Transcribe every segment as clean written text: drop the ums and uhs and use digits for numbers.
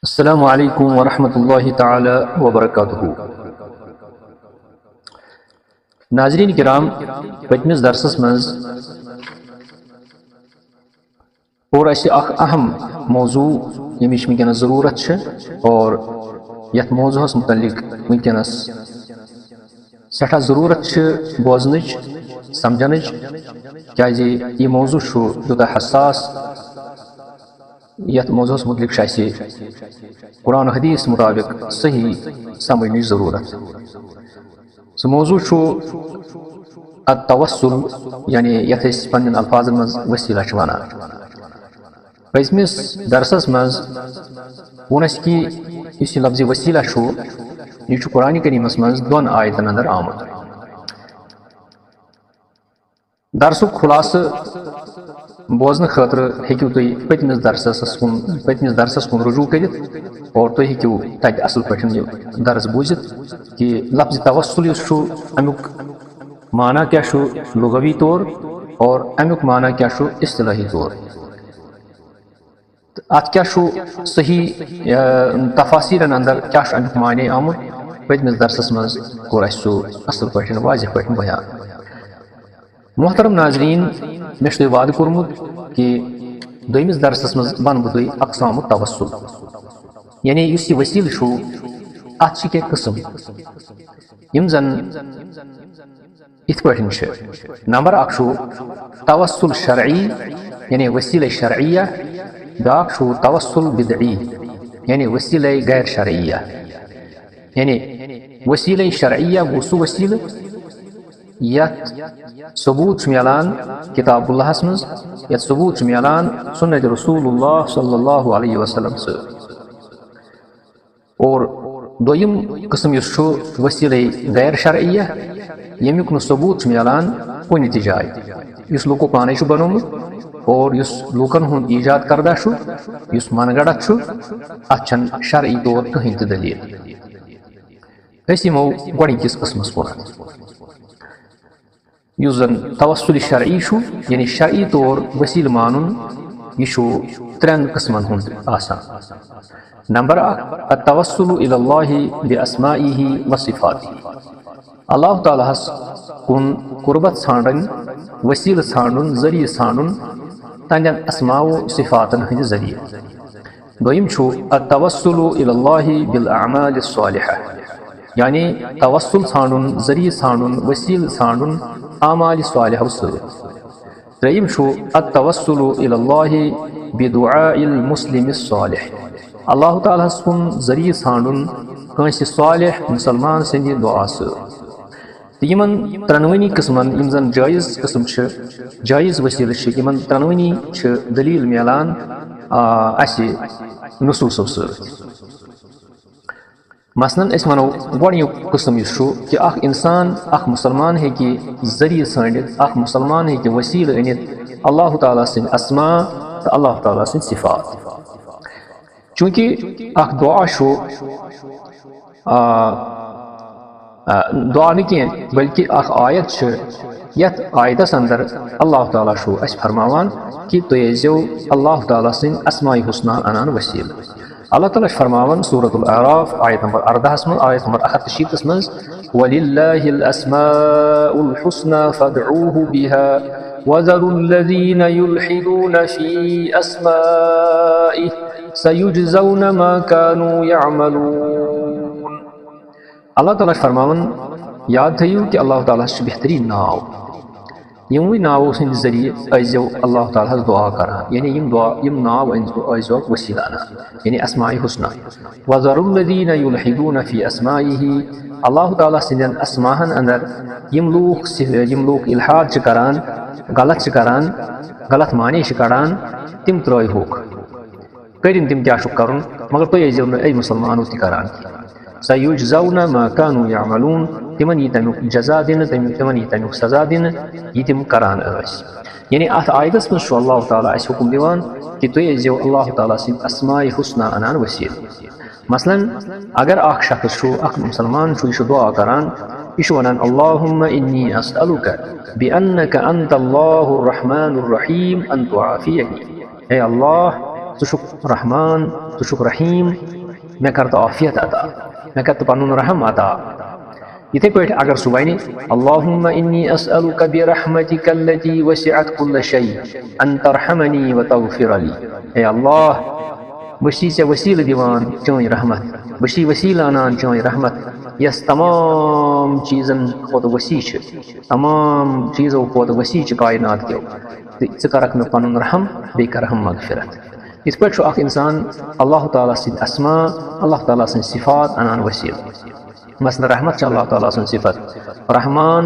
अस्सलामु अलैकुम वरहमतुल्लाहि ताला वबरकातुहू। नाज़रीन किराम, पतमिस दरसस मज और अहम मौजू यमिश वनकस ज़रूरत और यथ मौजूस मुतल्लिक वनकस सठा ज़रूरत बोजनच समझनच क्या यह मौजू यूत हसास यथ मौजूस मुतल्लिक कुरान हदीस मुताबिक सही समझने ज़रूरत। सो मौजू अतवस्सुल यानी यथ पन्न अल्फाजन मज वसीला वनान। पजमिस दरसस मज वोन कि इस लफ्ज़ वसीला यह कुरान करीमस मज दोन आयतन अंदर आमुत। दरसुक खुलास बोजन खतर हेकु तुम पतमिस दरसस कुन रुजू कर और तुम हेकु तत असल पे दर्स बूजित कि लफ्ज़ तवस्सुल अमुक माना क्या लुगवी तौर और अमुक माना क्या इस्तिलाही तौर। अत क्या सही तफासीरन अंदर क्या अमुक माने आमुत पतमिस दरसस मज कोर असल पे वाज़ह पे बयान। मोहतरम नाजरीन, मे वाद कोर्मुत कि दोमिस दरसस मज वन बह तुम अकसाम तवस्सुल यानी यह वसील अत क्या कस्म यम जन इत नंबर अख तवस्सुल शरई यानी वसील शरईया, ब्याक तवस्सुल बिदई यानी वसील गैर शरईया। यानी वसील शरईया गो सह वसील यथ सबूत मिलान किताबुल्लाहस मज, यथ सबूत मिलान सुन्नत रसूलुल्लाह सल्लल्लाहु अलैहि वसल्लम से। और दोयम किस्म वसील गैर शरईया यमुक सबूत मिलान कुन त जाय इस लुको पाने बनोमुत और इस लूकन हुंद ईजाद करदा इस मनगढ़ अत शरई तौर कहीं त दलील। यमो गोड़किस किस्मस कुन युस जन तवस्सुल शरई यानी शरई तौर वसील मानुन यह त्रेन किस्मन हुंद आसान। नंबर अक तवस्सुलु इलल्लाहि बिअस्माइहि व सिफातिहि, अल्लाह तालाहस कुन कुर्बत छाड़न वसील छाड़न जरिए छाड़न तंदन अस्माओ सिफातन हंद जरिए। दोयम तवस्सुलु इलल्लाहि बिल अअमालिस सालिहा यानी तवस्सुल छाड़न जरिए छाड़न वसील छाड़न आमाल सालिहा सत। त्रेयम तवस्सुलु इलल्लाहि बिदुआइल मुस्लिमिस सालिह, अल्लाह तालाहस कुन जरिए छाड़न कंस सालिह मुसलमान सद दुआ सत। यमन त्रनवनी किस्मन यम जन जायज़ किस्म जायज़ वसील यमन त्रनवनी दलील मिलान नसूसो सत। मसलन वनो गोड़ुक किस्म कि इंसान मुसलमान हेकि जरिए षांडित मुसलमान हेकि वसील अनित अल्लाह ताला सिंद अस्मा तो अल्लाह ताला सिंद सिफात। चूँकि दुआ दुआ न कह बल्कि आयत यथ आयतस अंदर अल्लाह ताला फरमावान कि तुम यीजो अल्लाह ताला सिंद अस्माए हुस्ना अनान वसील। अल्लाह ताला फरमावन सूरतुल आराफ आयत नंबर 14 में आयत नंबर 68 में वलिल्लाहिल अस्माउल हुस्ना फदऊहु बिहा वज़रुल्लज़ीना युल्हिदूना फी अस्माइहि सयुजज़ौना मा कानू यअमलून। अल्लाह ताला फरमावन याद थयु कि अल्लाह ताला बेहतरीन नाव यमो नावो सद जरिए अजो अल्लाह ताला दुआ करान यानी यम नाव अजो वसीला यानी अस्माए हुस्ना। वज़रुल्लज़ीना युल्हिदूना फी अस्माइहि, अल्लाह ताला सदन अस्माहन अंदर यम लोग इल्हाद करान गलत माने कड़ान तिम त्रय होक करिन तिम क्या करुन मगर तुम अजो ए मुसलमानो त करान। सयुजज़ौना मा कानू यअमलून, तिमन यह तमुक जजा दिन तिमन यह तमुक सजा दिन यह तिम करान। यानी अत आयतस मज अल्लाह ताला हुक्म दिवान कि तुम अजो अल्लाह ताला सिंद अस्माए हुस्ना अनान वसील। मसलन अगर शख्स मुसलमान यह दुआ करान यह वनान अल्लाहुम्मा इन्नी अस्अलुका बिअन्नका अंतल्लाहुर रहमानुर रहीम अन तुआफियनी, हे अल्लाह तुशुक रहमान तुशुक रहीम मे कर तो आफियत अता मे कर तो पनुन रहम अता इथे पे अगर सह वन अल्लाहुम्मा इन्नी अस्अलुका बिरहमतिका अल्लती वसिअत कुल्ल शै अन तरहमनी व तगफिर ली। ए अल्लाह बशी से वसील दिवान चोन रहमत बशी वसील अनान चोन रहमत यस तमाम चीज़न खुद वसी तमाम चीज़ों खुद वसी कायनात के तो करक मे पनुन रहम बे करहम मगफिरत। इस पे इंसान अल्लाह ताला सिंद अस्मा अल्लाह ताला सिंद सिफात अनान वसील मसलन रहमत अल्लाह ताला सुन सिफत रहमान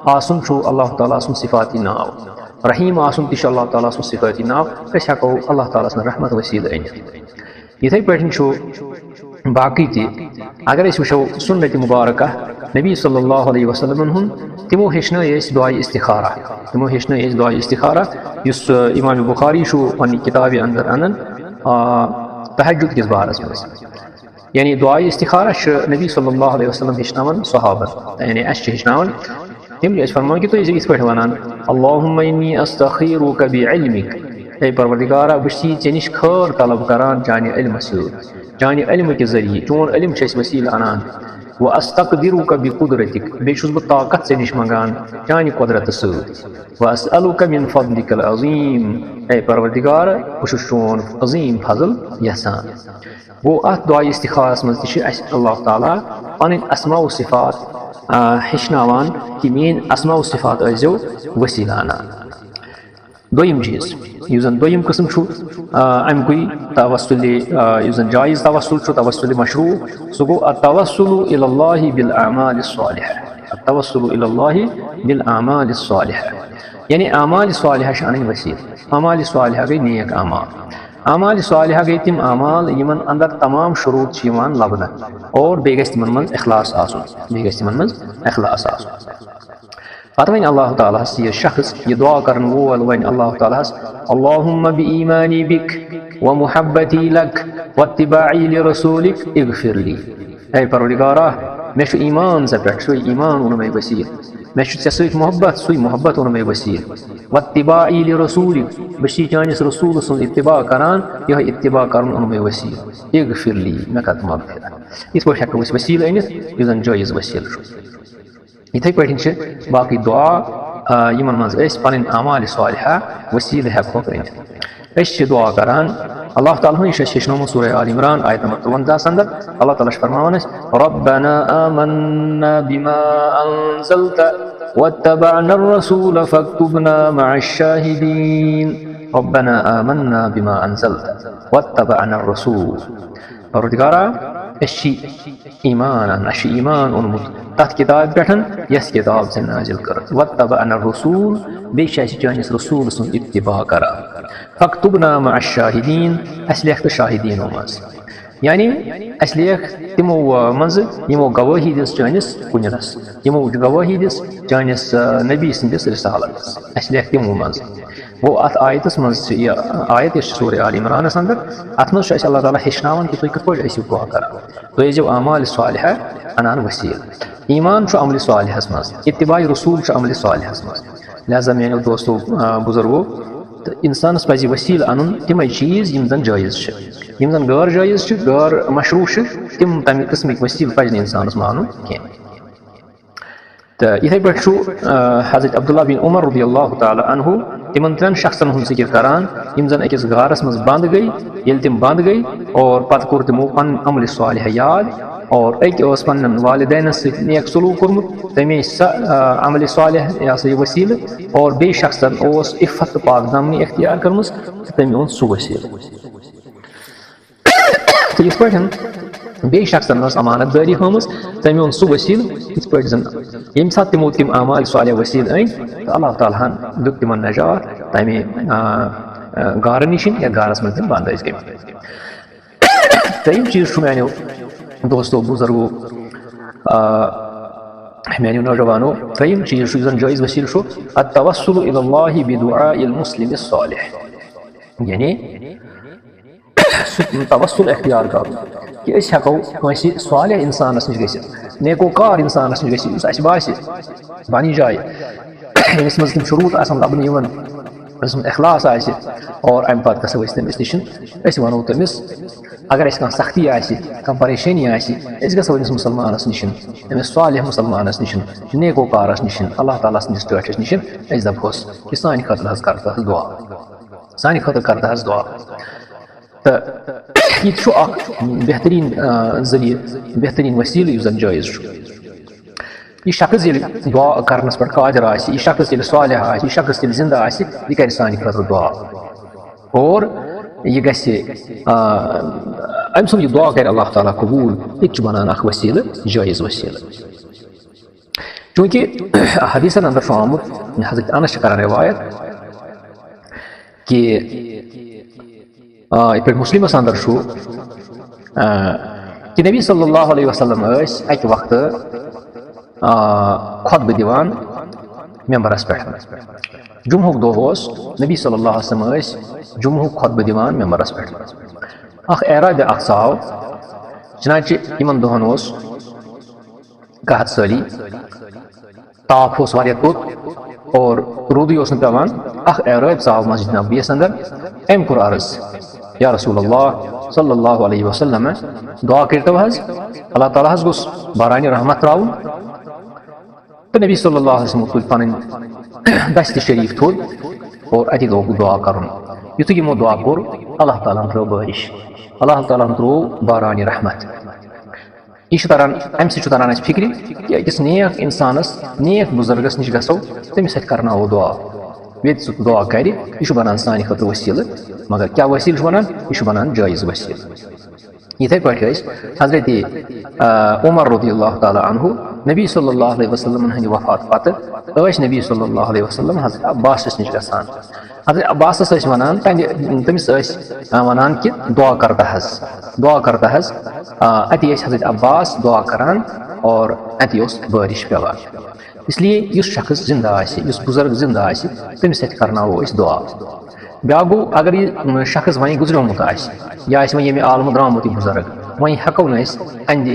आसुन अल्लाह ताला सुन सिफाती नाव रहीम आसुन तह अल्लाह ताला सुन सिफाती नाव हेको अल्लाह ताला सुन रहमत वसील अनित। इथे पे बाकी अगर वो सुन्नत मुबारक नबी सल्लल्लाहु अलैहि वसल्लम तमो हेचन दुआए इस्तिखारा तमो हेचन दुआए इस्तिखारा युस इमाम बुखारी पन्ने किताब अंदर अनन तहज्जुद किस बारस मज यानी दुआए इस्तिखारा नबी सल्लल्लाहु अलैहि वसल्लम हेचनावन सहाबन यानी हेचनावन तम फरमान कि तुम इस पे वनान अल्लाहुम्मा इन्नी अस्तखीरुका बिइल्मिक ए परवरदिगारा बह चे निश खैर तलब करान चाने इल्म चाने इल्म के जरिए चोन इल्म वसील अनान व अस्तक़दिरुका बिकुदरतिक बेचुस बह ताकत से निश मंगान चाने कुदरत व अस्अलुका मिन फज़लिकल अज़ीम ए परवरदिगारा बह चोन अज़ीम फजल यसान। वो अत दुआ इस्तिखारस मज अल्लाह ताला पन अस्मा व सिफात हेचनावान कि मेन अस्मा व सिफात आजो वसील अनान। दोयम चीज़ युस जन दोयम किस्म अमुक तवस्सुल युस जन जायज़ तवस्सुल तवस्सुल मशरू सह गो अतवस्सुलु इलल्लाहि बिल अमालिस सालिहा अतवस्सुलु इलल्लाहि बिल अमालिस सालिहा यानी अमाल सालिहा अन वसील अमाल सालिहा गई नेक अमाल सालिहा गई तिम अमाल यमन अंदर तमाम शुरूत लबन और बे तिमन मज इखलास आसुन पता वन अल्लाह ताला यह शख्स यह दुआ करन वोल वन अल्लाह ताला अल्लाहुम्मा बिईमानी बिक व मुहब्बती लक व इत्तिबाई लिरसूलिक इगफिरली। ऐ परवरदिगारा मे ईमान ज़े पे सो ईमान ओन मे वसील मे सत मोहब्बत ओन मे वसील व इत्तिबाई लिरसूलिक बशी चानिस रसूल सुन इत्तिबा करान यह इत्तिबा करन ओन मे वसील इगफिरली मे कर मगफिरत। इस पे हेको वसील अनित यह जन जायज़ वसील इथे पे बाकी दुआ यमन मज पन अमाल सालिहा वसील हेको दुआ करान अल्लाह ताला हेचनोमुत सूरह आल इमरान आयत नंबर 52 अंदर अल्लाह ताला फरमान रब्बना आमन्ना बिमा अंज़लता वत्तबअना अर्रसूल फक्तुबना मअश शाहिदीन। रब्बना आमन्ना बिमा अंज़लता वत्तबअना अर्रसूल परवरदिगारा ईमान ओनमुत तथ किताब पे यस किताब से नाजिल कर वत्तबअना अर्रसूल बे चानिस रसूल सुन इत्तिबा करा फक्तुबना मअश शाहिदीन अस लेख शाहिदीन मज यानी अस लेख तिमो मज यमो गवाही दिस चानिस कुनरस यमो गवाही दिस चानिस नबी सदिस रिसालत अस लेख तिमो मज वो अत आयतस मज आयत सूरह आल इमरान अंदर अत मज अल्लाह ताला हेचनावन कि तुम कथ पे दुआ कर तुम अमाल सालिहा अनान वसील ईमान अमल सालिहस मज इत्तिबाई रसूल अमल सालिहस मज। लिहाजा मेनो दोस्तों बुजुर्गो तो इंसानस पज वसील अन तम चीज़ यम जन जायज़ यम जन गैर जायज़ गैर मशरू तम तमि किस्मिक वसील पज इंसानस मानुन कह। तो इथे पे हज़रत अब्दुल्लाह बिन उमर रज़ियल्लाहु ताला अन्हु तिमन 3 शख्सन हुंद जिक्र करान यम जन अकिस गारस मज बंद गई येल तिम बंद गई और पत कोर तिमो पन अमल सालिह याद और एक पन वालिदैन नेक सलूक कोर्मुत तमे अमल सालिह वसील और बे शख्सन इफ़्फ़त पाक दामनी इख्तियार कर्मस तमे ओन सु वसील। तो इस पे बे शख्सन अमानतदारी हमस तमे ओन सु वसील इस पे जन यम सात तिमो तिम अमाल सालिह वसील अन तो अल्लाह ताला दुत तिमन नजात तमे गार निशिन या गारस मज बंद गई। तम चीज़ मैंने दोस्तों बुजुर्गो मैंने नौजवानों तम चीज़ जन जायज़ वसील अत्तवस्सुलु इलल्लाहि बिदुआइल मुस्लिम सालिह यानी तवस्सुल इख्तियार कर कि हेको सालिह इंसानस नश गसित नेकोकार इंसानस नश गसित बास बनी जाए यस मज तम शुरूत लबन इखलास आसि और अमि पत्तु गसो अस तमिस निश अस वनो तमिस अगर अस कहां सख्ती आसि कहां परेशानी आसि अस गसो अमिस मुसलमानस निश अमिस सालिह मुसलमानस निश नेकोकारस निश अल्लाह ताला सनिस टठस निश अस दपहोस कि सानि खतर हज कर तस दुआ सानि खतर कर तस दुआ तो ये बेहतरीन जरिए बेहतरीन वसील जन जायज़ यह शख्स दुआ करनस पे कादिर आसि यह शख्स सालिह आसि यह शख्स जिंदा आसि यह कर सानि खतर दुआ और यह गस अम सुन यह दुआ कर अल्लाह ताला कबूल यह बनान अख वसील जायज़ वसील चूँकि हदीसन अंदर आमुत हज़रत अनस कर रिवायत कि पे मुस्लिमस अंदर कि नबी सल्लल्लाहु अलैहि वसल्लम अक वक्त खुतबह दिवान मेंबरस पे जुम्हुक दो नबी सल्लल्लाहु अलैहि वसल्लम जुम्हुक खुतबह दिवान मेंबरस पे अख एराद अख आव चनाचे इन दोहन कहत साली ताप वारिया तुत और रूदी पेवान अख एराद आव मस्जिद नबवियस अंदर अम कोर अर्ज या रसूलल्लाह सल्लल्लाहु अलैहि वसल्लम दुआ करतो हज अल्लाह ताला हज गोस बारानी रहमत त्राउन तो नबी सल्लल्लाहु अलैहि वसल्लम तुल पन दस्त शरीफ तुल और अति लोग दुआ करुन युतु यमो दुआ कोर अल्लाह ताला त्रो बारिश अल्लाह ताला त्रो बारानी रहमत यह तरह अमि सह तरह फिक्र कि अकिस नेक इंसानस नेक बुजुर्गस निश गसो तमिस करना दुआ ये दुआ कर यह बनान सानि खतर वसील मगर क्या वसील बनान यह बनान जायज़ वसील इथे पे हजरत उमर रज़ियल्लाहु ताला अन्हु नबी सल्लल्लाहु अलैहि वसल्लम हंद वफात पत्त नबी सल्लल्लाहु अलैहि वसल्लम हजरत अब्बास निश गसान हजरत अब्बास वनान तमिस वनान कि दुआ करता हज अति हजरत अब्बास दुआ करान और अति बारिश पेवान इसलिए इस शख्स जिंदा इस बुजुर्ग जिंदा तमिस करना दुआ ब्या गो अगर यह शख्स वह गुजरोमुत या ये आलम द्रामुत बुजुर्ग वह हेको न अंद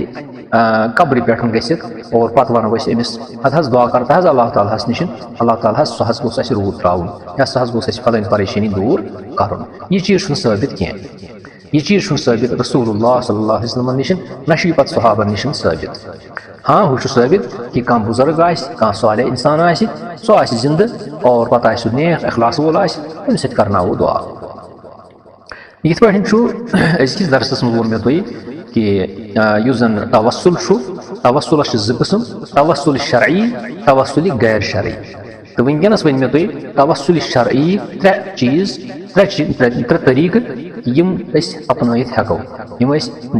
कब्र पे गसित और पत वनो अमिस हज दुआ करता हज अल्लाह ताला निश अल्लाह ताला सह गोस रूद त्राउन या सह गोस फलान परेशानी दूर कर यह चीज़ साबित कह यह चीज़ साबित रसूलुल्लाह सल्लल्लाहु अलैहि वसल्लम निश न पत सहाबन निश साबित हाँ हूँ साबित कि कह बुजुर्ग कह सालिह इंसान सह जिंद और पत नेक अखलास वोल तमिस करना दुआ यथ पे अजकिस दरसस मज वो मे तुम कि जन तवस्सुल ज़ किस्म तवस्सुल शरई तवस्सुल गैर शरई तो वनकस वन मे तुम तवस्सुल शरई त्रे चीज़ त्रे तरीक़ यम अपनायित हेको यम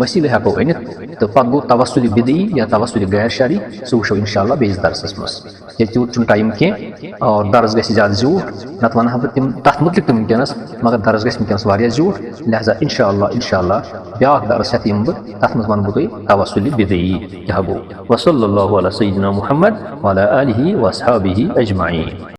वसील हेको अनित तो पत गो तवस्सुल बिदई या तवस्सुल गैर शरई सह वो इंशाअल्लाह बेस दरसस मज ये तूत टाइम कह और दर्स गि ज्यादा झूठ नत वन बह तम तथ मुतलिक तो वनकस मगर दर्स गि वनकस झूठ लिहाजा इंशाअल्लाह ब्या दर्स हेत यम बह तथ मज वन तुम तवस्सुल बिदई क्या गो वसल्लल्लाहु अला सय्यिदिना मुहम्मद व अला आलिहि व अस्हाबिहि अजमाइन।